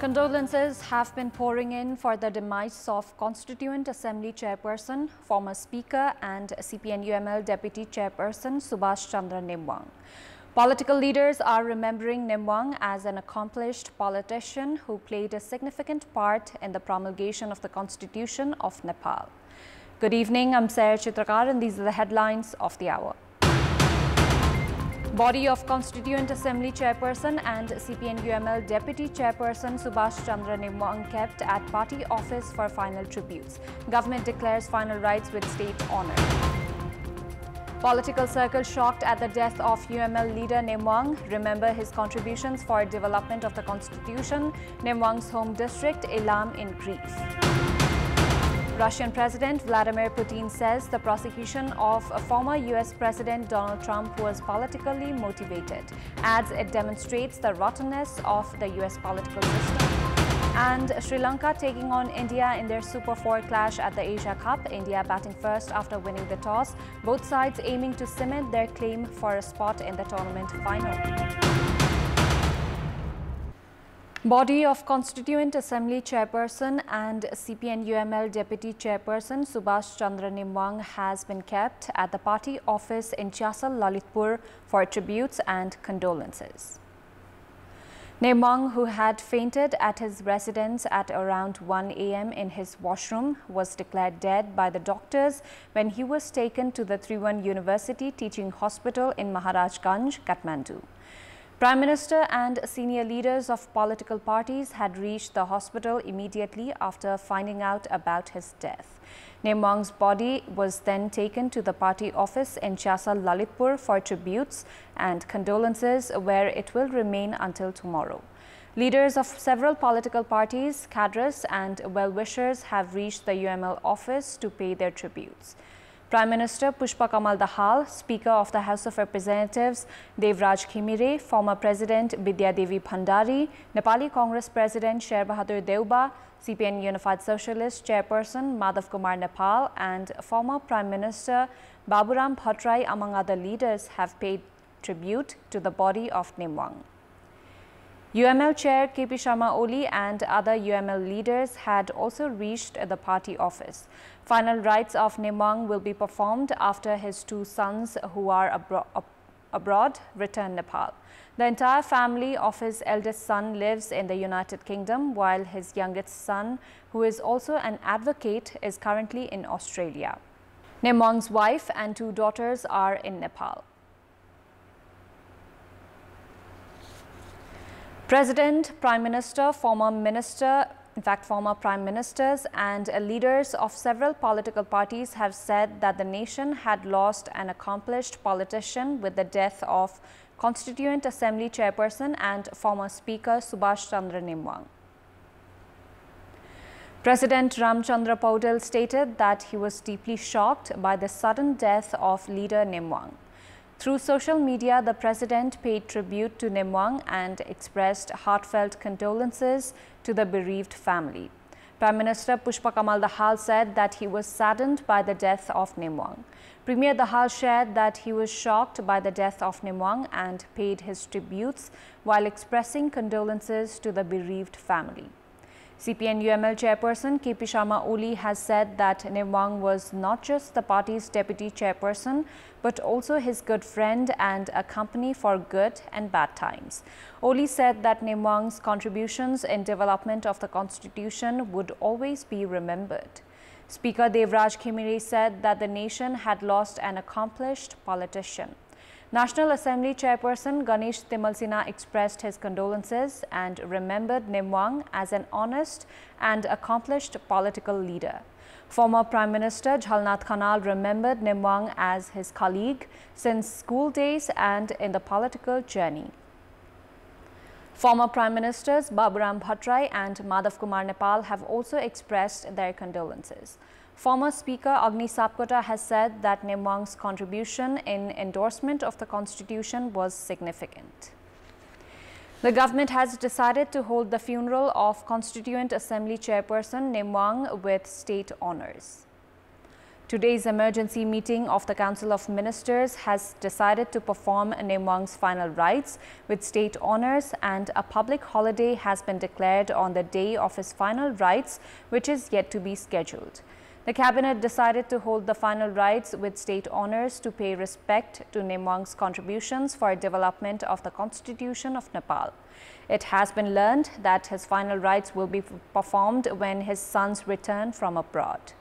Condolences have been pouring in for the demise of Constituent Assembly Chairperson, former Speaker and CPN-UML Deputy Chairperson Subhash Chandra NEMBANG. Political leaders are remembering NEMBANG as an accomplished politician who played a significant part in the promulgation of the Constitution of Nepal. Good evening, I'm Chitrakar and these are the headlines of the hour. Body of Constituent Assembly Chairperson and CPN-UML Deputy Chairperson Subhash Chandra NEMBANG kept at party office for final tributes. Government declares final rights with state honor. Political circles shocked at the death of UML leader NEMBANG remember his contributions for development of the Constitution. NEMBANG's home district, Ilam, in grief. Russian President Vladimir Putin says the prosecution of former US President Donald Trump was politically motivated, adds it demonstrates the rottenness of the US political system. And Sri Lanka taking on India in their Super 4 clash at the Asia Cup. India batting first after winning the toss, both sides aiming to cement their claim for a spot in the tournament final. Body of Constituent Assembly Chairperson and CPN-UML Deputy Chairperson Subhash Chandra NEMBANG has been kept at the party office in Chasal, Lalitpur for tributes and condolences. NEMBANG, who had fainted at his residence at around 1 a.m. in his washroom, was declared dead by the doctors when he was taken to the Tribhuvan University Teaching Hospital in Maharajganj, Kathmandu. Prime Minister and senior leaders of political parties had reached the hospital immediately after finding out about his death. NEMBANG's body was then taken to the party office in Chasal, Lalitpur for tributes and condolences, where it will remain until tomorrow. Leaders of several political parties, cadres and well-wishers have reached the UML office to pay their tributes. Prime Minister Pushpa Kamal Dahal, Speaker of the House of Representatives Devraj Khimire, former President Bidya Devi Bhandari, Nepali Congress President Sher Bahadur Deuba, CPN Unified Socialist Chairperson Madhav Kumar Nepal and former Prime Minister Baburam Bhattarai, among other leaders, have paid tribute to the body of NEMBANG. UML Chair KP Sharma Oli and other UML leaders had also reached the party office. Final rites of NEMBANG will be performed after his two sons, who are abroad, return Nepal. The entire family of his eldest son lives in the United Kingdom, while his youngest son, who is also an advocate, is currently in Australia. NEMBANG's wife and two daughters are in Nepal. President, Prime Minister, former Prime Ministers and leaders of several political parties have said that the nation had lost an accomplished politician with the death of Constituent Assembly Chairperson and former Speaker Subhash Chandra NEMBANG. President Ramchandra Paudel stated that he was deeply shocked by the sudden death of leader NEMBANG. Through social media, the President paid tribute to NEMBANG and expressed heartfelt condolences to the bereaved family. Prime Minister Pushpa Kamal Dahal said that he was saddened by the death of NEMBANG. Premier Dahal shared that he was shocked by the death of NEMBANG and paid his tributes while expressing condolences to the bereaved family. CPN-UML Chairperson KP Sharma Oli has said that NEMBANG was not just the party's deputy chairperson, but also his good friend and a company for good and bad times. Oli said that NEMBANG's contributions in development of the Constitution would always be remembered. Speaker Devraj Khimire said that the nation had lost an accomplished politician. National Assembly Chairperson Ganesh Timalsina expressed his condolences and remembered NEMBANG as an honest and accomplished political leader. Former Prime Minister Jhalnath Khanal remembered NEMBANG as his colleague since school days and in the political journey. Former Prime Ministers Baburam Bhattarai and Madhav Kumar Nepal have also expressed their condolences. Former Speaker Agni Sapkota has said that NEMBANG's contribution in endorsement of the Constitution was significant. The government has decided to hold the funeral of Constituent Assembly Chairperson NEMBANG with state honors. Today's emergency meeting of the Council of Ministers has decided to perform NEMBANG's final rites with state honours, and a public holiday has been declared on the day of his final rites, which is yet to be scheduled. The Cabinet decided to hold the final rites with state honours to pay respect to NEMBANG's contributions for development of the Constitution of Nepal. It has been learned that his final rites will be performed when his sons return from abroad.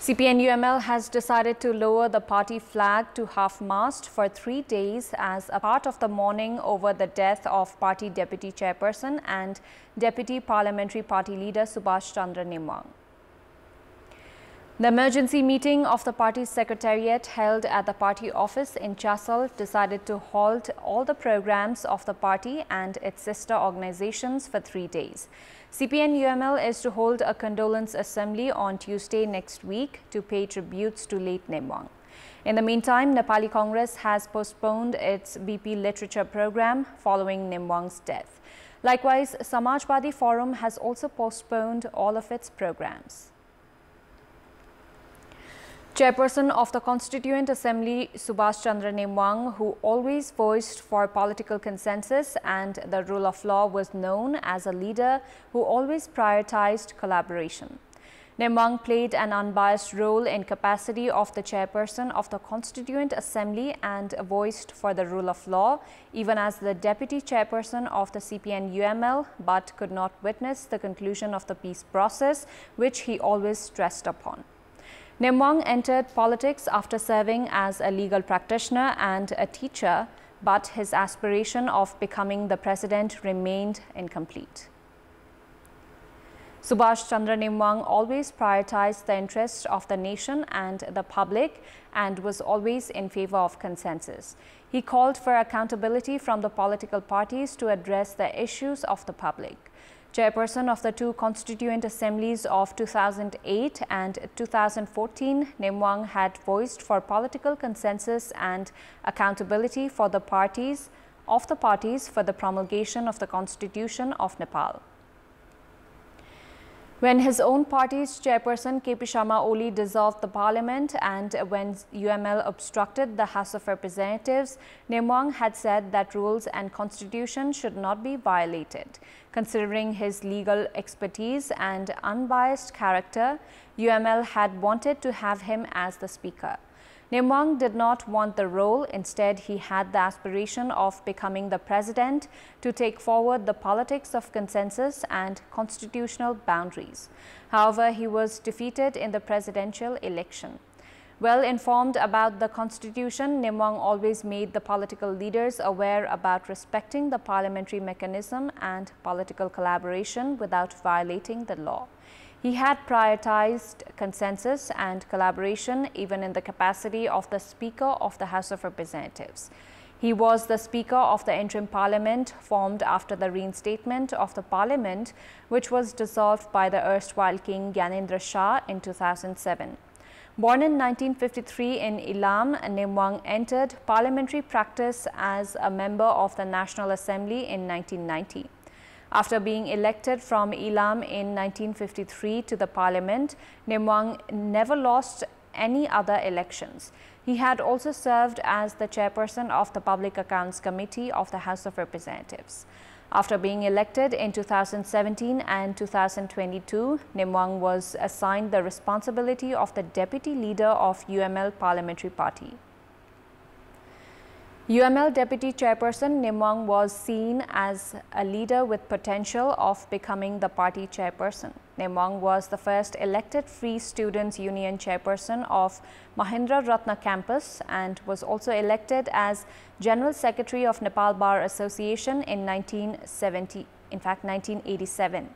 CPN-UML has decided to lower the party flag to half-mast for 3 days as a part of the mourning over the death of party deputy chairperson and deputy parliamentary party leader Subhash Chandra NEMBANG. The emergency meeting of the party's secretariat held at the party office in Chasal decided to halt all the programs of the party and its sister organizations for 3 days. CPN-UML is to hold a condolence assembly on Tuesday next week to pay tributes to late NEMBANG. In the meantime, Nepali Congress has postponed its BP literature program following NEMBANG's death. Likewise, Samajwadi Forum has also postponed all of its programs. Chairperson of the Constituent Assembly, Subhash Chandra NEMBANG, who always voiced for political consensus and the rule of law, was known as a leader who always prioritized collaboration. NEMBANG played an unbiased role in capacity of the chairperson of the Constituent Assembly and voiced for the rule of law, even as the deputy chairperson of the CPN-UML, but could not witness the conclusion of the peace process, which he always stressed upon. NEMBANG entered politics after serving as a legal practitioner and a teacher, but his aspiration of becoming the president remained incomplete. Subhash Chandra NEMBANG always prioritized the interests of the nation and the public and was always in favor of consensus. He called for accountability from the political parties to address the issues of the public. Chairperson of the two constituent assemblies of 2008 and 2014, NEMBANG had voiced for political consensus and accountability for the parties for the promulgation of the Constitution of Nepal. When his own party's chairperson KP Sharma Oli dissolved the parliament and when UML obstructed the House of Representatives, NEMBANG had said that rules and constitution should not be violated. Considering his legal expertise and unbiased character, UML had wanted to have him as the speaker. NEMBANG did not want the role. Instead, he had the aspiration of becoming the president to take forward the politics of consensus and constitutional boundaries. However, he was defeated in the presidential election. Well informed about the constitution, NEMBANG always made the political leaders aware about respecting the parliamentary mechanism and political collaboration without violating the law. He had prioritized consensus and collaboration even in the capacity of the Speaker of the House of Representatives. He was the Speaker of the interim parliament formed after the reinstatement of the parliament, which was dissolved by the erstwhile King Gyanendra Shah in 2007. Born in 1953 in Ilam, NEMBANG entered parliamentary practice as a member of the National Assembly in 1990. After being elected from Ilam in 1953 to the parliament, NEMBANG never lost any other elections. He had also served as the chairperson of the Public Accounts Committee of the House of Representatives. After being elected in 2017 and 2022, NEMBANG was assigned the responsibility of the deputy leader of UML Parliamentary Party. UML Deputy Chairperson NEMBANG was seen as a leader with potential of becoming the party chairperson. NEMBANG was the first elected Free Students Union Chairperson of Mahindra Ratna Campus and was also elected as General Secretary of Nepal Bar Association in 1987.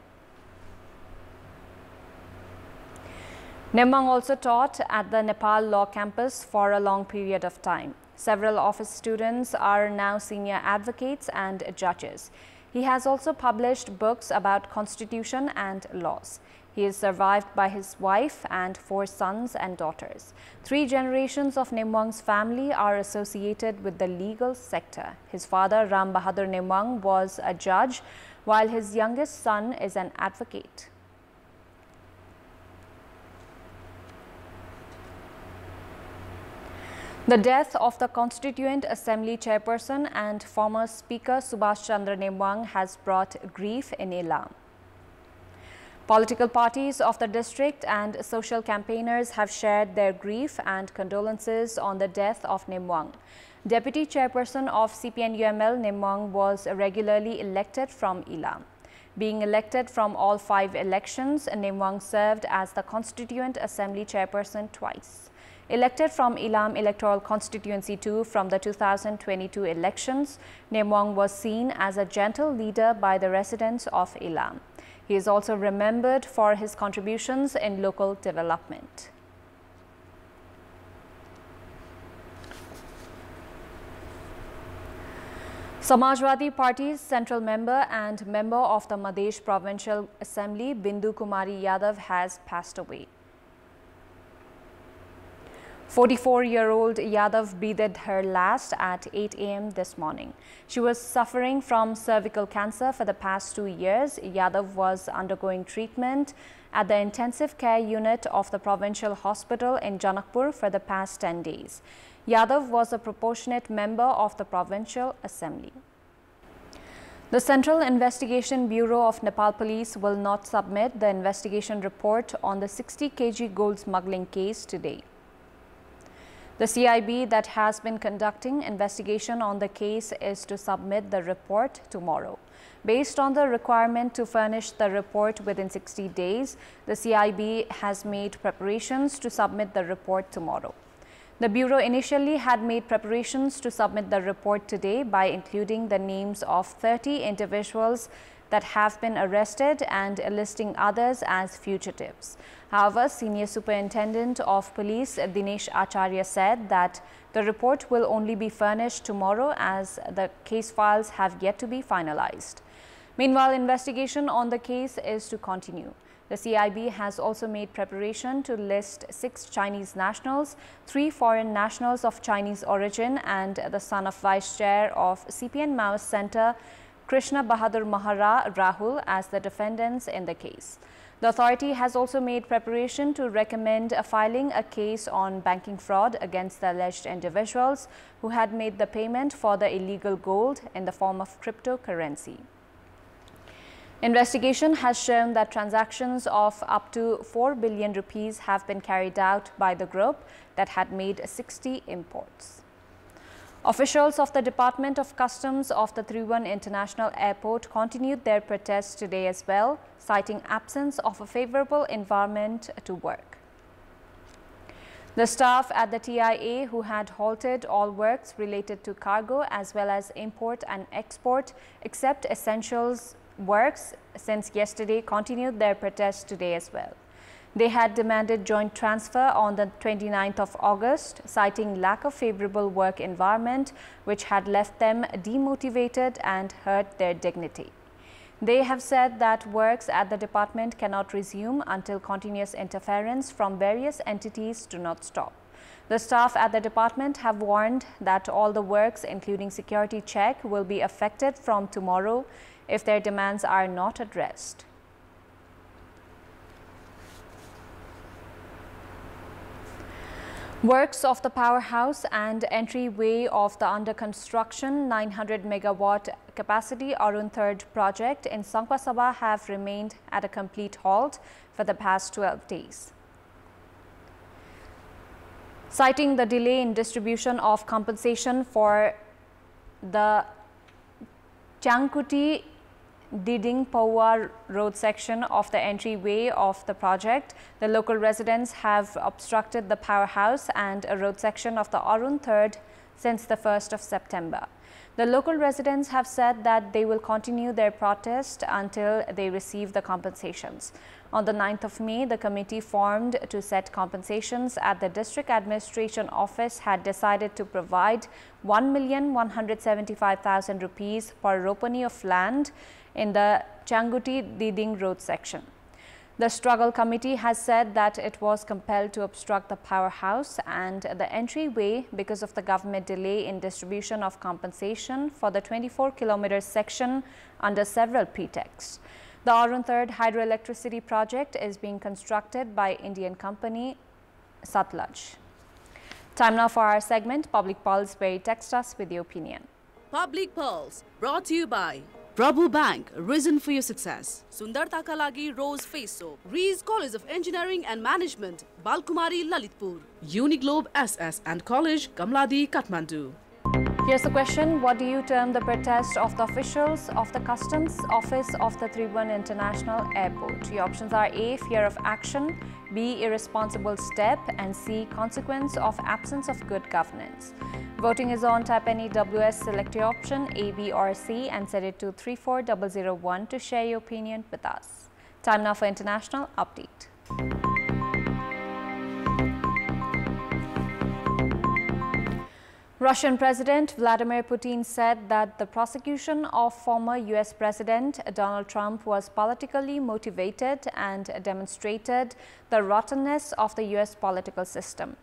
NEMBANG also taught at the Nepal Law Campus for a long period of time. Several of his students are now senior advocates and judges. He has also published books about constitution and laws. He is survived by his wife and 4 sons and daughters. 3 generations of NEMBANG's family are associated with the legal sector. His father, Ram Bahadur NEMBANG, was a judge, while his youngest son is an advocate. The death of the Constituent Assembly chairperson and former Speaker Subhash Chandra NEMBANG has brought grief in Ilam. Political parties of the district and social campaigners have shared their grief and condolences on the death of NEMBANG. Deputy chairperson of CPN-UML NEMBANG was regularly elected from Ilam. Being elected from all 5 elections, NEMBANG served as the Constituent Assembly chairperson twice. Elected from Ilam Electoral Constituency 2 from the 2022 elections, NEMBANG was seen as a gentle leader by the residents of Ilam. He is also remembered for his contributions in local development. Samajwadi Party's central member and member of the Madhesh Provincial Assembly, Bindu Kumari Yadav, has passed away. 44-year-old Yadav breathed her last at 8 a.m. this morning. She was suffering from cervical cancer for the past 2 years. Yadav was undergoing treatment at the intensive care unit of the provincial hospital in Janakpur for the past 10 days. Yadav was a proportionate member of the Provincial Assembly. The Central Investigation Bureau of Nepal Police will not submit the investigation report on the 60 kg gold smuggling case today. The CIB that has been conducting investigation on the case is to submit the report tomorrow. Based on the requirement to furnish the report within 60 days, the CIB has made preparations to submit the report tomorrow. The Bureau initially had made preparations to submit the report today by including the names of 30 individuals that have been arrested and listing others as fugitives. However, Senior Superintendent of Police Dinesh Acharya said that the report will only be furnished tomorrow as the case files have yet to be finalized. Meanwhile, investigation on the case is to continue. The CIB has also made preparation to list 6 Chinese nationals, 3 foreign nationals of Chinese origin, and the son of Vice Chair of CPN Maoist Center, Krishna Bahadur Mahara Rahul, as the defendants in the case. The authority has also made preparation to recommend filing a case on banking fraud against the alleged individuals who had made the payment for the illegal gold in the form of cryptocurrency. Investigation has shown that transactions of up to 4 billion rupees have been carried out by the group that had made 60 imports. Officials of the Department of Customs of the Tribhuvan International Airport continued their protests today as well, citing absence of a favorable environment to work. The staff at the TIA, who had halted all works related to cargo as well as import and export except essentials works since yesterday, continued their protests today as well. They had demanded joint transfer on the 29th of August, citing lack of favorable work environment, which had left them demotivated and hurt their dignity. They have said that works at the department cannot resume until continuous interference from various entities do not stop. The staff at the department have warned that all the works, including security check, will be affected from tomorrow if their demands are not addressed. Works of the powerhouse and entryway of the under construction 900 megawatt capacity Arun 3rd project in Sangpa Sabha have remained at a complete halt for the past 12 days. Citing the delay in distribution of compensation for the Changkuti Diding Paua road section of the entryway of the project, the local residents have obstructed the powerhouse and a road section of the Arun 3rd since the 1st of September. The local residents have said that they will continue their protest until they receive the compensations. On the 9th of May, the committee formed to set compensations at the District Administration Office had decided to provide 1,175,000 rupees per ropani of land in the Changuti Diding road section. The struggle committee has said that it was compelled to obstruct the powerhouse and the entryway because of the government delay in distribution of compensation for the 24-kilometer section under several pretexts. The Arun 3rd hydroelectricity project is being constructed by Indian company Sutlej. Time now for our segment, Public Pulse, where you text us with your opinion. Public Pulse, brought to you by Prabhu Bank, risen for your success. Sundarta ka lagi Rose Face Soap. Rees College of Engineering and Management, Balkumari, Lalitpur. Uniglobe SS and College, Kamladi, Kathmandu. Here's the question. What do you term the protest of the officials of the Customs Office of the Tribhuvan International Airport? Your options are A, fear of action, B, irresponsible step, and C, consequence of absence of good governance. Voting is on. Type any WS, select your option A, B or C and set it to 34001 to share your opinion with us. Time now for international update. Russian President Vladimir Putin said that the prosecution of former US President Donald Trump was politically motivated and demonstrated the rottenness of the US political system.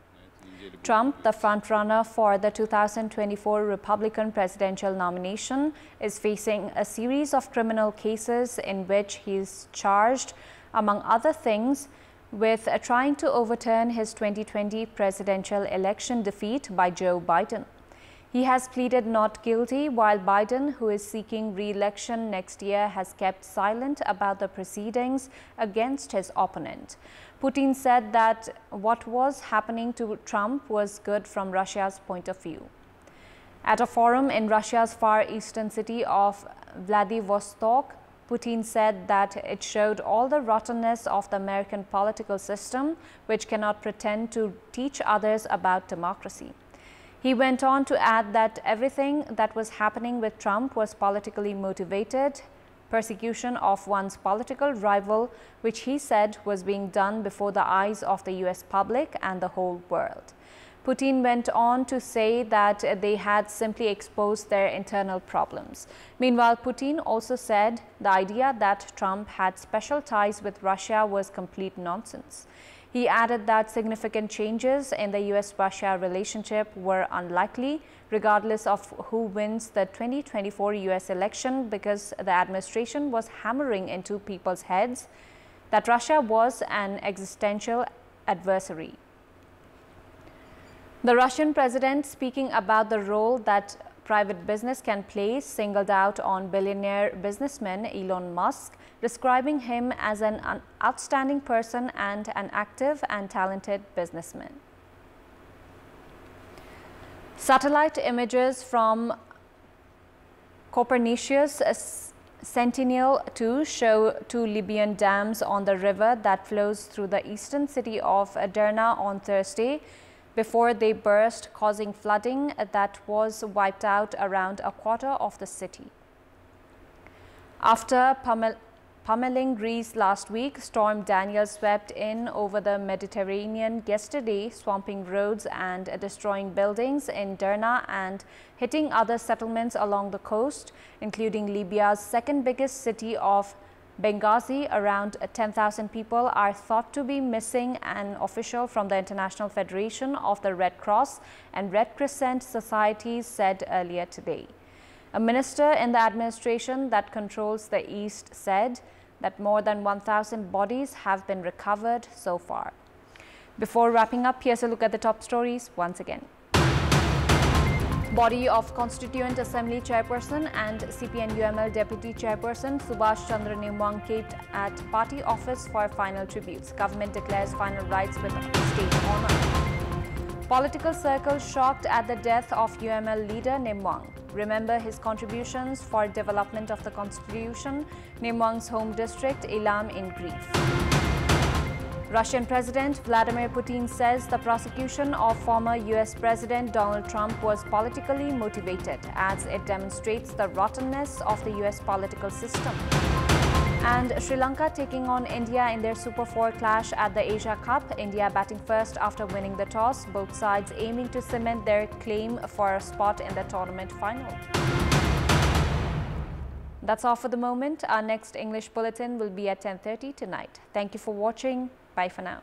Trump, the frontrunner for the 2024 Republican presidential nomination, is facing a series of criminal cases in which he is charged, among other things, with trying to overturn his 2020 presidential election defeat by Joe Biden. He has pleaded not guilty, while Biden, who is seeking re-election next year, has kept silent about the proceedings against his opponent. Putin said that what was happening to Trump was good from Russia's point of view. At a forum in Russia's far eastern city of Vladivostok, Putin said that it showed all the rottenness of the American political system, which cannot pretend to teach others about democracy. He went on to add that everything that was happening with Trump was politically motivated, persecution of one's political rival, which he said was being done before the eyes of the US public and the whole world. Putin went on to say that they had simply exposed their internal problems. Meanwhile, Putin also said the idea that Trump had special ties with Russia was complete nonsense. He added that significant changes in the US-Russia relationship were unlikely, regardless of who wins the 2024 US election, because the administration was hammering into people's heads that Russia was an existential adversary. The Russian president, speaking about the role that private business can play, singled out on billionaire businessman Elon Musk, describing him as an outstanding person and an active and talented businessman. Satellite images from Copernicus Sentinel-2 show two Libyan dams on the river that flows through the eastern city of Derna on Thursday, before they burst, causing flooding that was wiped out around a quarter of the city. After pummeling Greece last week, Storm Daniel swept in over the Mediterranean yesterday, swamping roads and destroying buildings in Derna and hitting other settlements along the coast, including Libya's second biggest city of Benghazi. Around 10,000 people are thought to be missing, an official from the International Federation of the Red Cross and Red Crescent Societies said earlier today. A minister in the administration that controls the east said that more than 1,000 bodies have been recovered so far. Before wrapping up, here's a look at the top stories once again. Body of Constituent Assembly Chairperson and CPN-UML Deputy Chairperson Subhash Chandra NEMBANG kept at party office for final tributes. Government declares final rights with state honor. Political circles shocked at the death of UML leader NEMBANG. Remember his contributions for development of the constitution. NEMBANG's home district, Ilam, in grief. Russian President Vladimir Putin says the prosecution of former US President Donald Trump was politically motivated, as it demonstrates the rottenness of the US political system. And Sri Lanka taking on India in their Super 4 clash at the Asia Cup. India batting first after winning the toss, both sides aiming to cement their claim for a spot in the tournament final. That's all for the moment. Our next English bulletin will be at 10:30 tonight. Thank you for watching. Bye for now.